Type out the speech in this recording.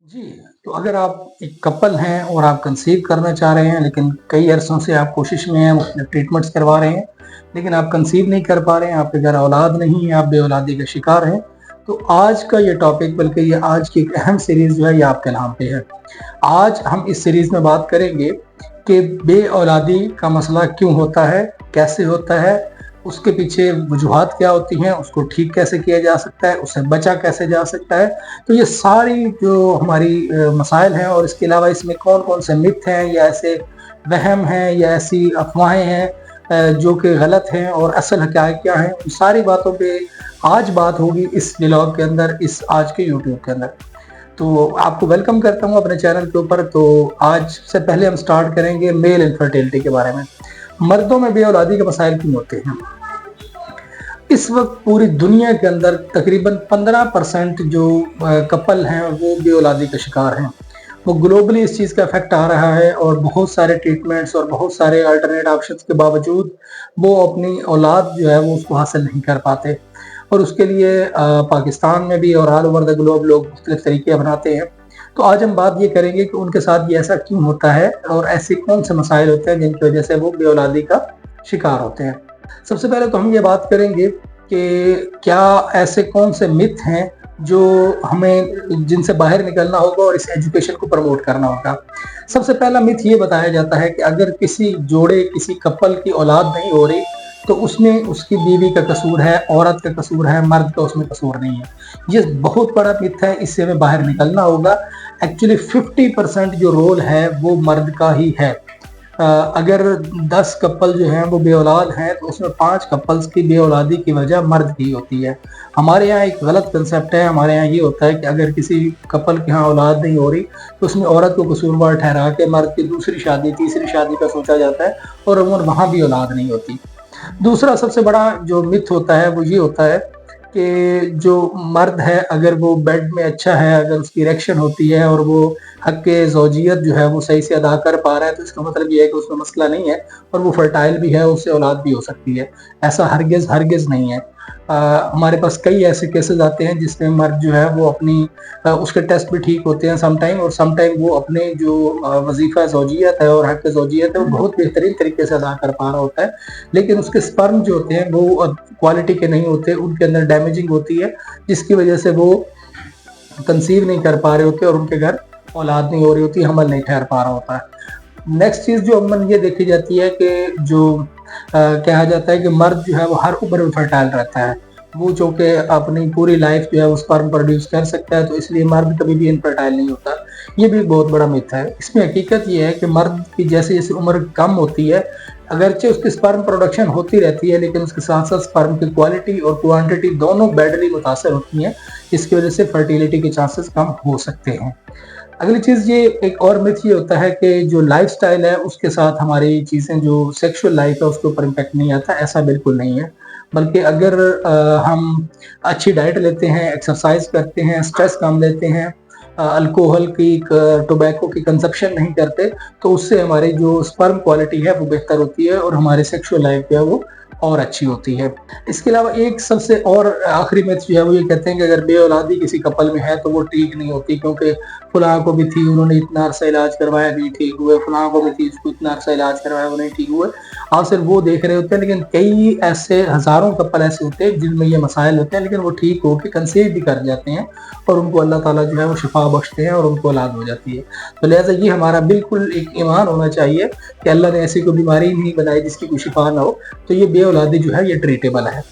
जी, तो अगर आप एक कपल हैं और आप कंसीव करना चाह रहे हैं, लेकिन कई अरसों से आप कोशिश में हैं, मुख्तलिफ ट्रीटमेंट्स करवा रहे हैं, लेकिन आप कंसीव नहीं कर पा रहे हैं, आपके घर औलाद नहीं है, आप बेऔलादी का शिकार हैं, तो आज का ये टॉपिक, बल्कि ये आज की एक अहम सीरीज़ जो है, ये आपके नाम पे है। आज हम इस सीरीज़ में बात करेंगे कि बेऔलादी का मसला क्यों होता है, कैसे होता है, उसके पीछे वजूहात क्या होती हैं, उसको ठीक कैसे किया जा सकता है, उससे बचा कैसे जा सकता है। तो ये सारी जो हमारी मसाइल हैं, और इसके अलावा इसमें कौन-कौन से मिथ हैं या ऐसे वहम हैं या ऐसी अफ़वाहें हैं जो कि गलत हैं और असल हक़ाइक़ क्या हैं, उन सारी बातों पे आज बात होगी इस व्लॉग के अंदर, इस आज के यूट्यूब के अंदर। तो आपको वेलकम करता हूँ अपने चैनल के ऊपर। तो आज से पहले हम स्टार्ट करेंगे मेल इनफर्टिलिटी के बारे में। मर्दों में बेऔलादी के मसाइल क्यों होते हैं? इस वक्त पूरी दुनिया के अंदर तकरीबन 15% जो कपल हैं वो बेऔलादी का शिकार हैं। वो ग्लोबली इस चीज़ का इफेक्ट आ रहा है, और बहुत सारे ट्रीटमेंट्स और बहुत सारे अल्टरनेट ऑप्शंस के बावजूद वो अपनी औलाद जो है वो उसको हासिल नहीं कर पाते। और उसके लिए पाकिस्तान में भी और ऑल ओवर द ग्लोब लोग मुख्तलिफ तरीके अपनाते हैं। तो आज हम बात ये करेंगे कि उनके साथ ये ऐसा क्यों होता है और ऐसे कौन से मसाइल होते हैं जिनकी वजह से वो बेऔलादी का शिकार होते हैं। सबसे पहले तो हम ये बात करेंगे कि क्या ऐसे कौन से मिथ हैं जो हमें जिनसे बाहर निकलना होगा और इस एजुकेशन को प्रमोट करना होगा। सबसे पहला मिथ ये बताया जाता है कि अगर किसी जोड़े, किसी कपल की औलाद नहीं हो रही, तो उसमें उसकी बीवी का कसूर है, औरत का कसूर है, मर्द का उसमें कसूर नहीं है। ये बहुत बड़ा मिथ है, इससे हमें बाहर निकलना होगा। एक्चुअली 50% जो रोल है वो मर्द का ही है। अगर 10 कपल जो हैं वो बेऔलाद हैं, तो उसमें 5 कपल्स की बेऔलादी की वजह मर्द की होती है। हमारे यहाँ एक गलत कंसेप्ट है, हमारे यहाँ ये होता है कि अगर किसी कपल के यहाँ औलाद नहीं हो रही, तो उसमें औरत को कसूरवार ठहरा के मर्द की दूसरी शादी, तीसरी शादी का सोचा जाता है, और वहाँ भी औलाद नहीं होती। दूसरा सबसे बड़ा जो मिथ होता है वो ये होता है कि जो मर्द है, अगर वो बेड में अच्छा है, अगर उसकी इरेक्शन होती है और वो हक़ ज़ौजियत जो है वो सही से अदा कर पा रहा है, तो इसका मतलब ये है कि उसमें मसला नहीं है और वो फर्टाइल भी है, उससे औलाद भी हो सकती है। ऐसा हरगिज़ नहीं है। हमारे पास कई ऐसे केसेस आते हैं जिसमें मर्द जो है वो अपनी उसके टेस्ट भी ठीक होते हैं सम टाइम, और सम टाइम वो अपने जो वजीफ़ा ज़ौजियत है और हक़ ज़ौजियत है वो बहुत बेहतरीन तरीके से अदा कर पा रहा होता है, लेकिन उसके स्पर्म जो होते हैं वो क्वालिटी के नहीं होते, उनके अंदर डैमेजिंग होती है, जिसकी वजह से वो कंसीव नहीं कर पा रहे होते और उनके घर औलाद नहीं हो रही होती, हमल नहीं ठहर पा रहा होता है। नेक्स्ट चीज़ जो अमूमन ये देखी जाती है कि जो कहा जाता है कि मर्द जो है वो हर उम्र में फर्टाइल रहता है, वो चूँकि अपनी पूरी लाइफ जो है वो स्पर्म प्रोड्यूस कर सकता है, तो इसलिए मर्द कभी भी इनफर्टाइल नहीं होता। ये भी एक बहुत बड़ा मिथ है। इसमें हकीकत ये है कि मर्द की जैसे-जैसे उम्र कम होती है, अगरचे उसकी स्पर्म प्रोडक्शन होती रहती है, लेकिन उसके साथ-साथ स्पर्म की क्वालिटी और क्वांटिटी दोनों बैडली मुतासर होती हैं, जिसकी वजह से फर्टिलिटी के चांसेस कम हो सकते हैं। अगली चीज़ ये एक और मिथ ये होता है कि जो लाइफ़स्टाइल है उसके साथ हमारी चीज़ें, जो सेक्सुअल लाइफ़ है उसके ऊपर इम्पैक्ट नहीं आता। ऐसा बिल्कुल नहीं है, बल्कि अगर हम अच्छी डाइट लेते हैं, एक्सरसाइज करते हैं, स्ट्रेस कम लेते हैं, अल्कोहल की टोबैको की कंजप्शन नहीं करते, तो उससे हमारी जो स्पर्म क्वालिटी है वो बेहतर होती है और हमारी सेक्सुअल लाइफ जो है वो और अच्छी होती है। इसके अलावा एक सबसे और आखिरी मिथ जो है वो ये कहते हैं कि अगर बेऔलादी किसी कपल में है तो वो ठीक नहीं होती, क्योंकि फलां को भी थी, उन्होंने इतना अरसा इलाज करवाया नहीं ठीक हुए, फलां को भी थी, उसको इतना अरसा इलाज करवाया वो नहीं ठीक हुए। आप सिर्फ वो देख रहे होते हैं, लेकिन कई ऐसे हज़ारों कपल ऐसे होते हैं जिनमें ये मसाइल होते हैं, लेकिन वो ठीक होके कंसीव भी कर जाते हैं और उनको अल्लाह ताला जो है वो शिफा बख्शते हैं और उनको औलाद हो जाती है। तो लिहाजा ये हमारा बिल्कुल एक ईमान होना चाहिए कि अल्लाह ने ऐसी कोई बीमारी नहीं बनाई जिसकी कोई शिफा ना हो, तो ये बेऔलादी जो है ये ट्रीटेबल है।